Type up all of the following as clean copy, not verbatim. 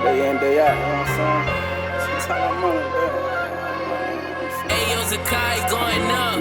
Day in, day out, you know what I'm saying? That's how I'm on it, Going up.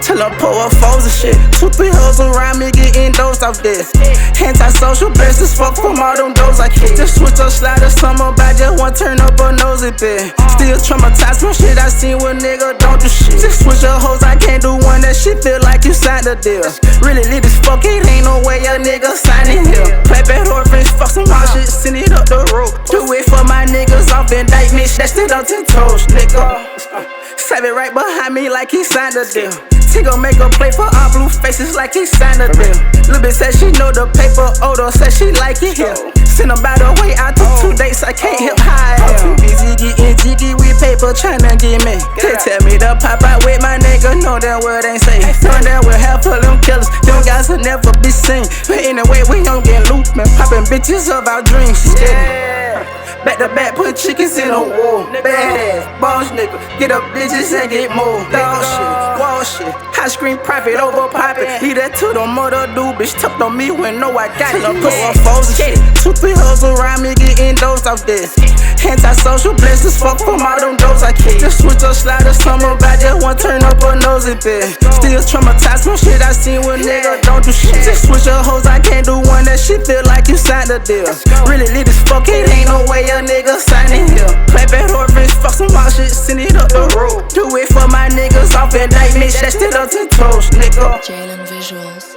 Till I pull up foes and shit. 2-3 hoes around me getting dosed off this. Anti-social blessed as fuck from all them doors I kick. Just switch up slider, something about just one turn up a nosy bit. Still traumatized from shit I seen with nigga don't do shit. Just switch up hoes, I can't do one that shit feel like you signed a deal. Really lit as fuck, it ain't no way a nigga signing here. Play bad orphans, fuck some wild shit, send it up the road. Do it for my niggas off indictment, that's it on 10 toes, nigga. Save it right behind me like he signed a deal. He gon' make a play for all blue faces like he signed a deal. Lil' bitch said she know the paper, Odo said she like it here. Send him by the way out to 2 dates, I can't help high. Too busy getting jiggy with paper, tryna get me. They tell me to pop out with my nigga, know that word ain't safe. Know that we're half of them killers, them guys will never be seen. But anyway, we don't get loot, man, poppin' bitches of our dreams. Yeah. Back to back, put chickens in a wall. Badass, boss nigga, get up bitches and get more. Dog shit, wall shit, high screen profit over poppin'. Leave that to the mother dude, bitch tucked on me when know I got it. Pull up foes and shit. 2-3 hoes around me getting dosed off this. Anti-social blessed as fuck from all them doors I kick. Just switch up slider, something about just one turn up a nosy bit. Still traumatized from shit I seen with nigga don't do shit. Just switch up hoes, I can't do one that shit feel like you signed a deal. Really lit as fuck, it ain't no way a nigga signing here. Play bad orphans, fuck some wild shit, send it up the road. Do it for my niggas off indictment, that's it up 10 toes, nigga. Jalen Visuals.